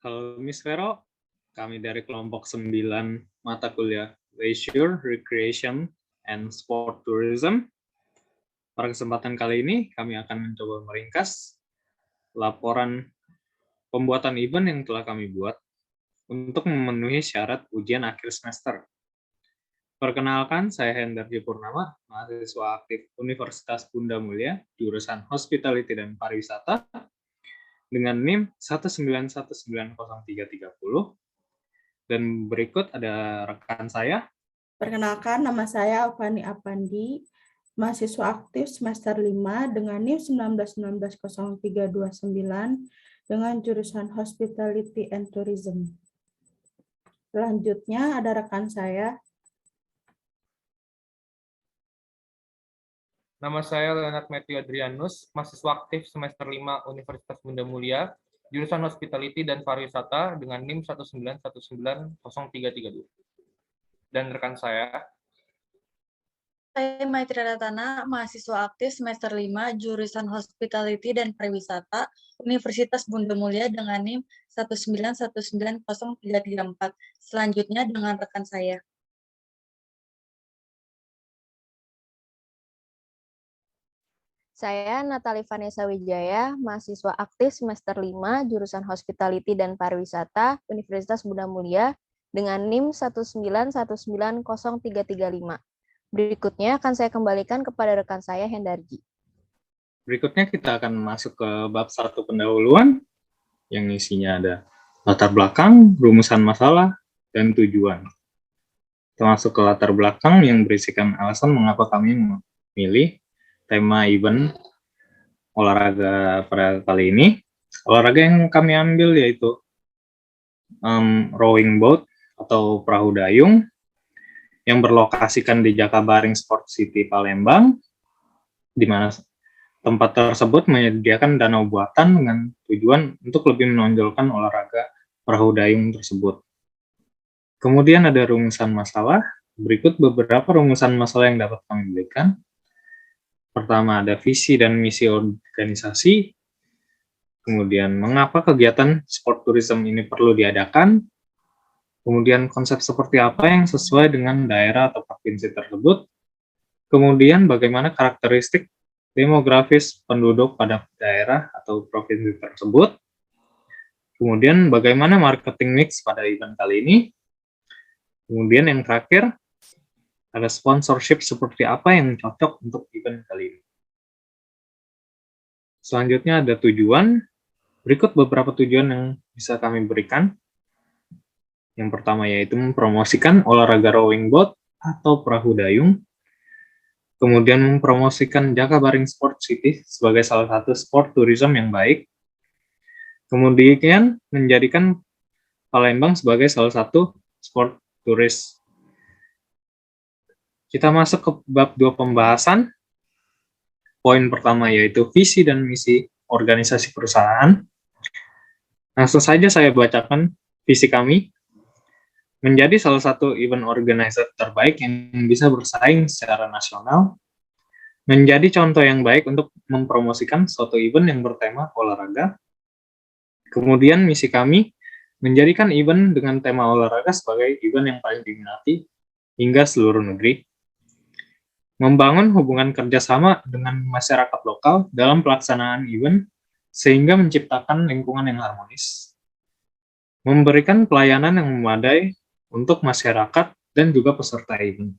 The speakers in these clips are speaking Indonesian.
Halo Miss Vero, kami dari kelompok 9 mata kuliah Leisure, Recreation, and Sport Tourism. Pada kesempatan kali ini, kami akan mencoba meringkas laporan pembuatan event yang telah kami buat untuk memenuhi syarat ujian akhir semester. Perkenalkan, saya Hendardi Purnama, mahasiswa aktif Universitas Bunda Mulia, jurusan Hospitality dan Pariwisata, dengan NIM 1919030. Dan berikut ada rekan saya. Perkenalkan, nama saya Alfani Apandi, mahasiswa aktif semester 5 dengan NIM 1919039 dengan jurusan Hospitality and Tourism. Selanjutnya ada rekan saya. Nama saya Leonard Matthew Adrianus, mahasiswa aktif semester 5 Universitas Bunda Mulia, jurusan Hospitality dan Pariwisata dengan NIM 1919032. Dan rekan saya Maitri Ratana, mahasiswa aktif semester 5 jurusan Hospitality dan Pariwisata Universitas Bunda Mulia dengan NIM 191903334. Selanjutnya dengan rekan saya. Saya Natali Vanessa Wijaya, mahasiswa aktif semester 5, jurusan Hospitality dan Pariwisata, Universitas Bunda Mulia, dengan NIM 191903335. Berikutnya akan saya kembalikan kepada rekan saya, Hendarji. Berikutnya kita akan masuk ke bab 1 pendahuluan, yang isinya ada latar belakang, rumusan masalah, dan tujuan. Termasuk ke latar belakang yang berisikan alasan mengapa kami memilih tema event olahraga pada kali ini. Olahraga yang kami ambil yaitu rowing boat atau perahu dayung yang berlokasikan di Jakabaring Sport City Palembang, di mana tempat tersebut menyediakan danau buatan dengan tujuan untuk lebih menonjolkan olahraga perahu dayung tersebut. Kemudian ada rumusan masalah. Berikut beberapa rumusan masalah yang dapat kami berikan. Pertama ada visi dan misi organisasi, kemudian mengapa kegiatan sport tourism ini perlu diadakan, kemudian konsep seperti apa yang sesuai dengan daerah atau provinsi tersebut, kemudian bagaimana karakteristik demografis penduduk pada daerah atau provinsi tersebut, kemudian bagaimana marketing mix pada event kali ini, kemudian yang terakhir, ada sponsorship seperti apa yang cocok untuk event kali ini. Selanjutnya ada tujuan. Berikut beberapa tujuan yang bisa kami berikan. Yang pertama yaitu mempromosikan olahraga rowing boat atau perahu dayung. Kemudian mempromosikan Jakabaring Sport City sebagai salah satu sport tourism yang baik. Kemudian menjadikan Palembang sebagai salah satu sport turis. Kita masuk ke bab 2 pembahasan. Poin pertama yaitu visi dan misi organisasi perusahaan. Langsung saja saya bacakan visi kami. Menjadi salah satu event organizer terbaik yang bisa bersaing secara nasional. Menjadi contoh yang baik untuk mempromosikan suatu event yang bertema olahraga. Kemudian misi kami, menjadikan event dengan tema olahraga sebagai event yang paling diminati hingga seluruh negeri. Membangun hubungan kerjasama dengan masyarakat lokal dalam pelaksanaan event sehingga menciptakan lingkungan yang harmonis. Memberikan pelayanan yang memadai untuk masyarakat dan juga peserta event.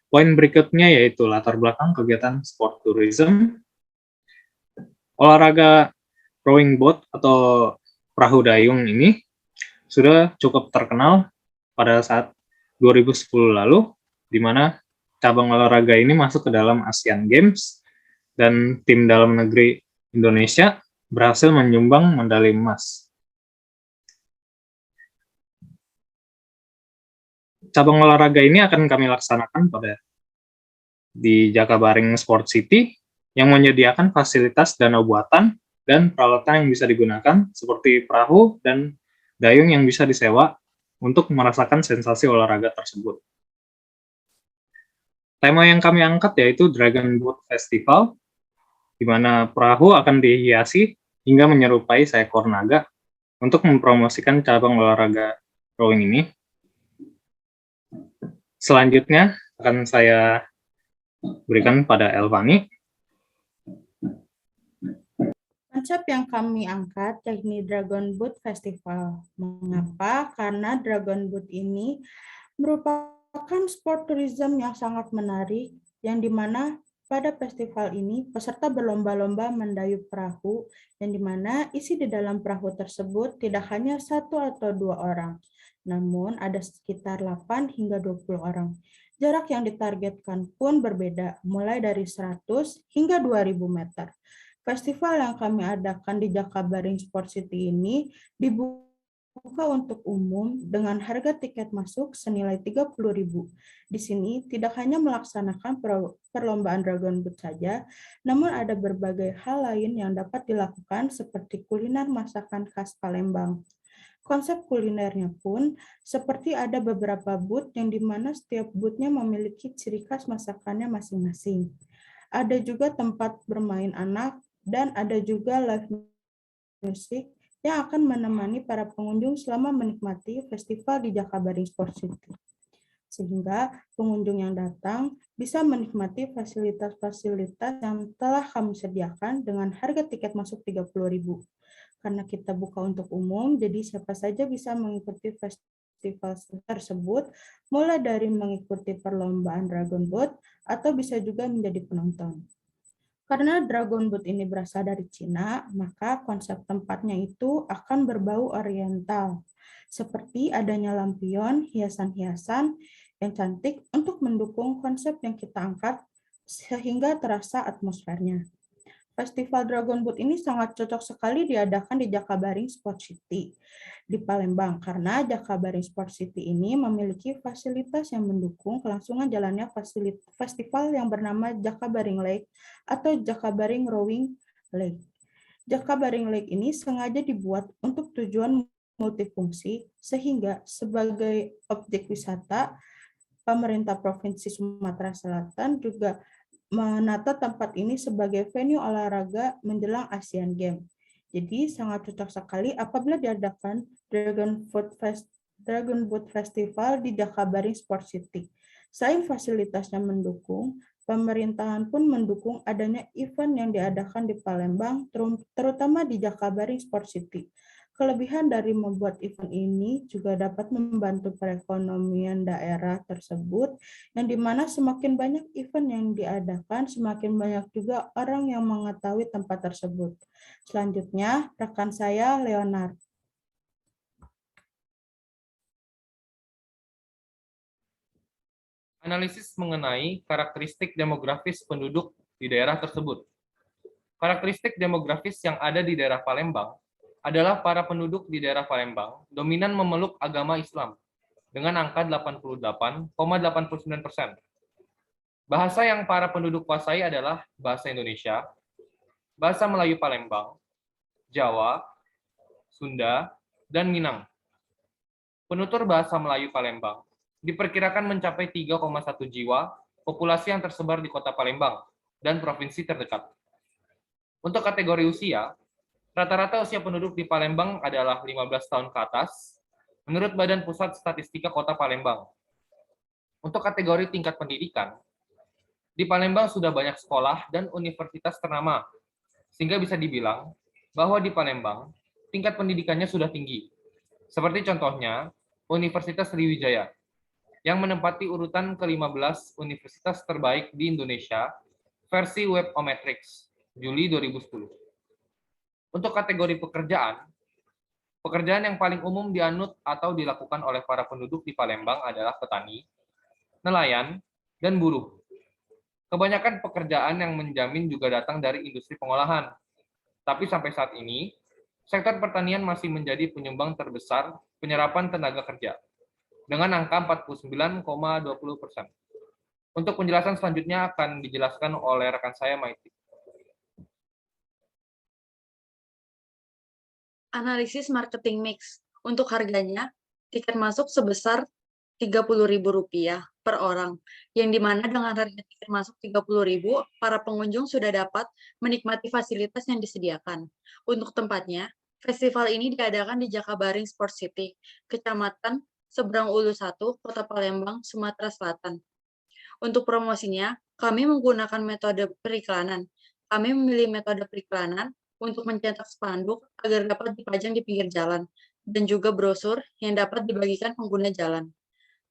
Poin berikutnya yaitu latar belakang kegiatan sport tourism. Olahraga rowing boat atau perahu dayung ini sudah cukup terkenal pada saat 2010 lalu, di mana cabang olahraga ini masuk ke dalam Asian Games dan tim dalam negeri Indonesia berhasil menyumbang medali emas. Cabang olahraga ini akan kami laksanakan di Jakabaring Sport City yang menyediakan fasilitas danau buatan dan peralatan yang bisa digunakan seperti perahu dan dayung yang bisa disewa untuk merasakan sensasi olahraga tersebut. Tema yang kami angkat yaitu Dragon Boat Festival, di mana perahu akan dihiasi hingga menyerupai seekor naga untuk mempromosikan cabang olahraga rowing ini. Selanjutnya akan saya berikan pada Elvani. Konsep yang kami angkat yakni Dragon Boat Festival. Mengapa? Karena Dragon Boat ini merupakan sport tourism yang sangat menarik, yang dimana pada festival ini peserta berlomba-lomba mendayung perahu, yang dimana isi di dalam perahu tersebut tidak hanya 1 atau 2 orang, namun ada sekitar 8 hingga 20 orang. Jarak yang ditargetkan pun berbeda, mulai dari 100 hingga 2000 meter. Festival yang kami adakan di Jakabaring Sport City ini dibuka untuk umum dengan harga tiket masuk senilai 30.000. Di sini tidak hanya melaksanakan perlombaan Dragon Boat saja, namun ada berbagai hal lain yang dapat dilakukan seperti kuliner masakan khas Palembang. Konsep kulinernya pun seperti ada beberapa booth yang dimana setiap boothnya memiliki ciri khas masakannya masing-masing. Ada juga tempat bermain anak, dan ada juga live music yang akan menemani para pengunjung selama menikmati festival di Jakabaring Sport City. Sehingga pengunjung yang datang bisa menikmati fasilitas-fasilitas yang telah kami sediakan dengan harga tiket masuk 30.000. Karena kita buka untuk umum, jadi siapa saja bisa mengikuti festival tersebut, mulai dari mengikuti perlombaan Dragon Boat atau bisa juga menjadi penonton. Karena Dragon Boat ini berasal dari Cina, maka konsep tempatnya itu akan berbau oriental, seperti adanya lampion, hiasan-hiasan yang cantik untuk mendukung konsep yang kita angkat sehingga terasa atmosfernya. Festival Dragon Boat ini sangat cocok sekali diadakan di Jakabaring Sport City di Palembang, karena Jakabaring Sport City ini memiliki fasilitas yang mendukung kelangsungan jalannya festival yang bernama Jakabaring Lake atau Jakabaring Rowing Lake. Jakabaring Lake ini sengaja dibuat untuk tujuan multifungsi, sehingga sebagai objek wisata, pemerintah Provinsi Sumatera Selatan juga menata tempat ini sebagai venue olahraga menjelang Asian Games. Jadi sangat cocok sekali apabila diadakan Dragon Boat Festival di Jakabaring Sport City. Selain fasilitasnya mendukung, pemerintahan pun mendukung adanya event yang diadakan di Palembang, terutama di Jakabaring Sport City. Kelebihan dari membuat event ini juga dapat membantu perekonomian daerah tersebut, yang dimana semakin banyak event yang diadakan, semakin banyak juga orang yang mengetahui tempat tersebut. Selanjutnya, rekan saya, Leonard. Analisis mengenai karakteristik demografis penduduk di daerah tersebut. Karakteristik demografis yang ada di daerah Palembang adalah para penduduk di daerah Palembang dominan memeluk agama Islam dengan angka 88,89%. Bahasa yang para penduduk kuasai adalah bahasa Indonesia, bahasa Melayu Palembang, Jawa, Sunda, dan Minang. Penutur bahasa Melayu Palembang diperkirakan mencapai 3,1 jiwa populasi yang tersebar di Kota Palembang dan provinsi terdekat. Untuk kategori usia, rata-rata usia penduduk di Palembang adalah 15 tahun ke atas, menurut Badan Pusat Statistika Kota Palembang. Untuk kategori tingkat pendidikan, di Palembang sudah banyak sekolah dan universitas ternama, sehingga bisa dibilang bahwa di Palembang tingkat pendidikannya sudah tinggi. Seperti contohnya, Universitas Sriwijaya, yang menempati urutan ke-15 universitas terbaik di Indonesia versi Webometrics, Juli 2010. Untuk kategori pekerjaan yang paling umum dianut atau dilakukan oleh para penduduk di Palembang adalah petani, nelayan, dan buruh. Kebanyakan pekerjaan yang menjamin juga datang dari industri pengolahan. Tapi sampai saat ini, sektor pertanian masih menjadi penyumbang terbesar penyerapan tenaga kerja, dengan angka 49,20%. Untuk penjelasan selanjutnya akan dijelaskan oleh rekan saya, Maiti. Analisis marketing mix. Untuk harganya, tiket masuk sebesar Rp30.000 per orang, yang dimana dengan harga tiket masuk Rp30.000, para pengunjung sudah dapat menikmati fasilitas yang disediakan. Untuk tempatnya, Festival ini diadakan di Jakabaring Sport City, Kecamatan Seberang Ulu 1, Kota Palembang, Sumatera Selatan. Untuk promosinya, kami menggunakan metode periklanan. Kami memilih metode periklanan untuk mencetak spanduk agar dapat dipajang di pinggir jalan, dan juga brosur yang dapat dibagikan pengguna jalan.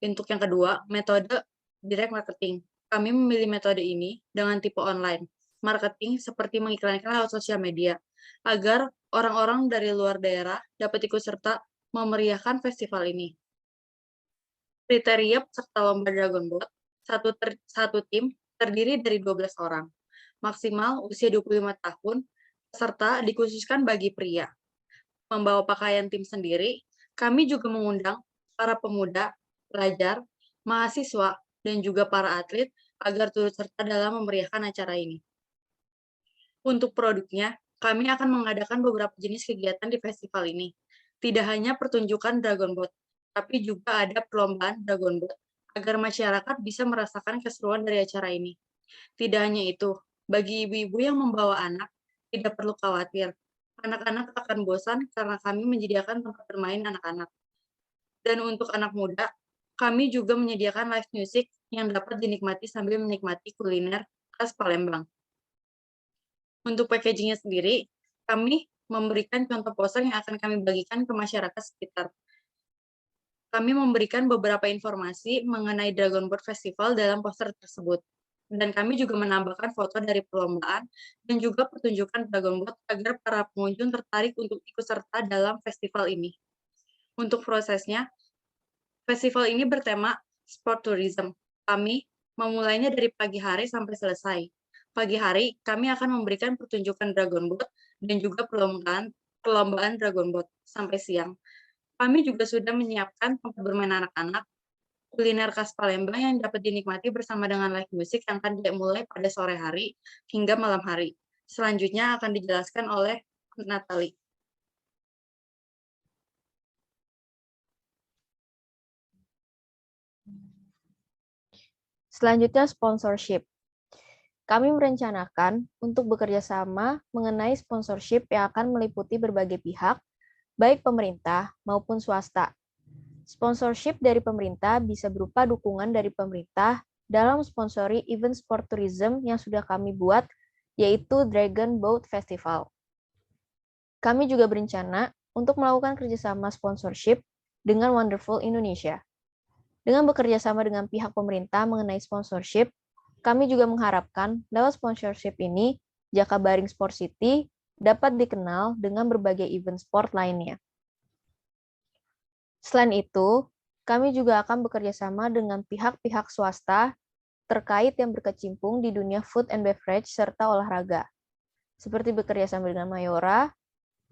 Untuk yang kedua, metode direct marketing. Kami memilih metode ini dengan tipe online. Marketing seperti mengiklankan lewat sosial media, agar orang-orang dari luar daerah dapat ikut serta memeriahkan festival ini. Kriteria peserta lomba Dragon Boat, satu tim terdiri dari 12 orang. Maksimal usia 25 tahun, peserta dikhususkan bagi pria. Membawa pakaian tim sendiri, kami juga mengundang para pemuda, pelajar, mahasiswa, dan juga para atlet agar turut serta dalam memeriahkan acara ini. Untuk produknya, kami akan mengadakan beberapa jenis kegiatan di festival ini. Tidak hanya pertunjukan Dragon Boat, tapi juga ada perlombaan Dragon Boat agar masyarakat bisa merasakan keseruan dari acara ini. Tidak hanya itu, bagi ibu-ibu yang membawa anak, tidak perlu khawatir. Anak-anak akan bosan karena kami menyediakan tempat bermain anak-anak. Dan untuk anak muda, kami juga menyediakan live music yang dapat dinikmati sambil menikmati kuliner khas Palembang. Untuk packaging-nya sendiri, kami memberikan contoh poster yang akan kami bagikan ke masyarakat sekitar. Kami memberikan beberapa informasi mengenai Dragon Boat Festival dalam poster tersebut. Dan kami juga menambahkan foto dari perlombaan dan juga pertunjukan Dragon Boat agar para pengunjung tertarik untuk ikut serta dalam festival ini. Untuk prosesnya, festival ini bertema Sport Tourism. Kami memulainya dari pagi hari sampai selesai. Pagi hari, kami akan memberikan pertunjukan Dragon Boat dan juga perlombaan Dragon Boat sampai siang. Kami juga sudah menyiapkan tempat bermain anak-anak, kuliner khas Palembang yang dapat dinikmati bersama dengan live music yang akan dimulai pada sore hari hingga malam hari. Selanjutnya akan dijelaskan oleh Natalie. Selanjutnya, sponsorship. Kami merencanakan untuk bekerja sama mengenai sponsorship yang akan meliputi berbagai pihak, baik pemerintah maupun swasta. Sponsorship dari pemerintah bisa berupa dukungan dari pemerintah dalam sponsori event sport tourism yang sudah kami buat, yaitu Dragon Boat Festival. Kami juga berencana untuk melakukan kerjasama sponsorship dengan Wonderful Indonesia. Dengan bekerja sama dengan pihak pemerintah mengenai sponsorship, kami juga mengharapkan lewat sponsorship ini, Jakabaring Sport City dapat dikenal dengan berbagai event sport lainnya. Selain itu, kami juga akan bekerja sama dengan pihak-pihak swasta terkait yang berkecimpung di dunia food and beverage serta olahraga, seperti bekerja sama dengan Mayora,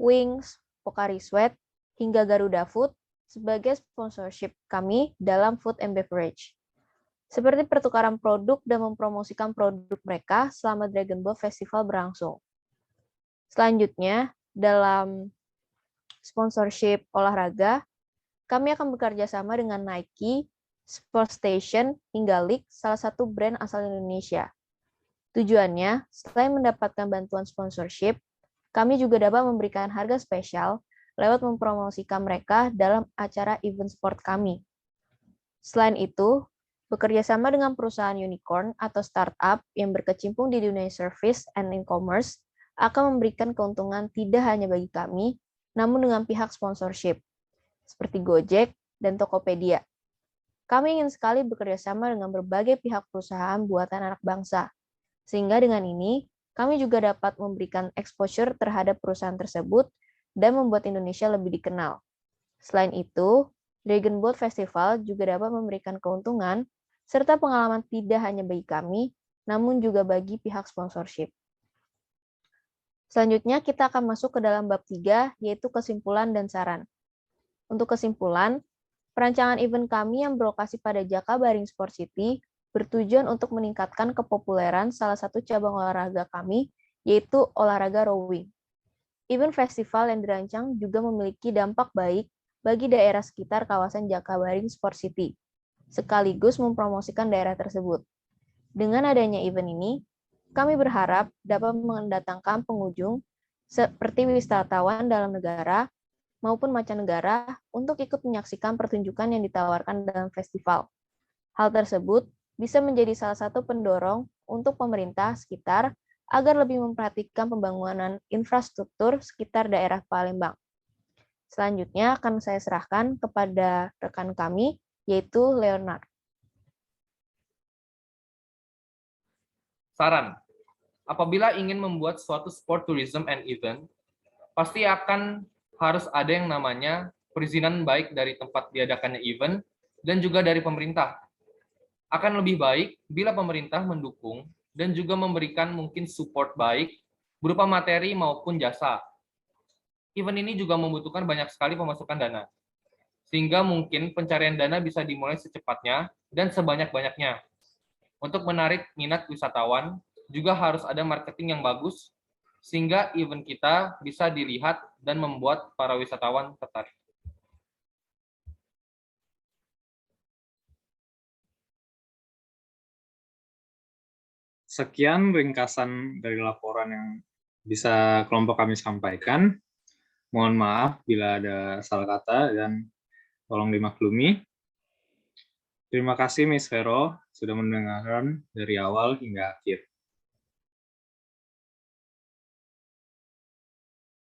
Wings, Pocari Sweat, hingga Garuda Food sebagai sponsorship kami dalam food and beverage, seperti pertukaran produk dan mempromosikan produk mereka selama Dragon Boat Festival berlangsung. Selanjutnya, dalam sponsorship olahraga, kami akan bekerja sama dengan Nike, Sport Station, hingga League, salah satu brand asal Indonesia. Tujuannya, selain mendapatkan bantuan sponsorship, kami juga dapat memberikan harga spesial lewat mempromosikan mereka dalam acara event sport kami. Selain itu, bekerja sama dengan perusahaan unicorn atau startup yang berkecimpung di dunia service and e-commerce akan memberikan keuntungan tidak hanya bagi kami, namun dengan pihak sponsorship, seperti Gojek dan Tokopedia. Kami ingin sekali bekerja sama dengan berbagai pihak perusahaan buatan anak bangsa, sehingga dengan ini, kami juga dapat memberikan exposure terhadap perusahaan tersebut dan membuat Indonesia lebih dikenal. Selain itu, Dragon Boat Festival juga dapat memberikan keuntungan serta pengalaman tidak hanya bagi kami, namun juga bagi pihak sponsorship. Selanjutnya, kita akan masuk ke dalam bab 3, yaitu kesimpulan dan saran. Untuk kesimpulan, perancangan event kami yang berlokasi pada Jakabaring Sport City bertujuan untuk meningkatkan kepopuleran salah satu cabang olahraga kami, yaitu olahraga rowing. Event festival yang dirancang juga memiliki dampak baik bagi daerah sekitar kawasan Jakabaring Sport City, sekaligus mempromosikan daerah tersebut. Dengan adanya event ini, kami berharap dapat mendatangkan pengunjung seperti wisatawan dalam negara maupun mancanegara untuk ikut menyaksikan pertunjukan yang ditawarkan dalam festival. Hal tersebut bisa menjadi salah satu pendorong untuk pemerintah sekitar agar lebih memperhatikan pembangunan infrastruktur sekitar daerah Palembang. Selanjutnya akan saya serahkan kepada rekan kami, yaitu Leonard. Saran, apabila ingin membuat suatu sport tourism and event, pasti akan harus ada yang namanya perizinan baik dari tempat diadakannya event dan juga dari pemerintah. Akan lebih baik bila pemerintah mendukung dan juga memberikan mungkin support baik berupa materi maupun jasa. Event ini juga membutuhkan banyak sekali pemasukan dana, sehingga mungkin pencarian dana bisa dimulai secepatnya dan sebanyak-banyaknya. Untuk menarik minat wisatawan, juga harus ada marketing yang bagus, sehingga event kita bisa dilihat dan membuat para wisatawan tertarik. Sekian ringkasan dari laporan yang bisa kelompok kami sampaikan. Mohon maaf bila ada salah kata dan tolong dimaklumi. Terima kasih Miss Vero sudah mendengarkan dari awal hingga akhir.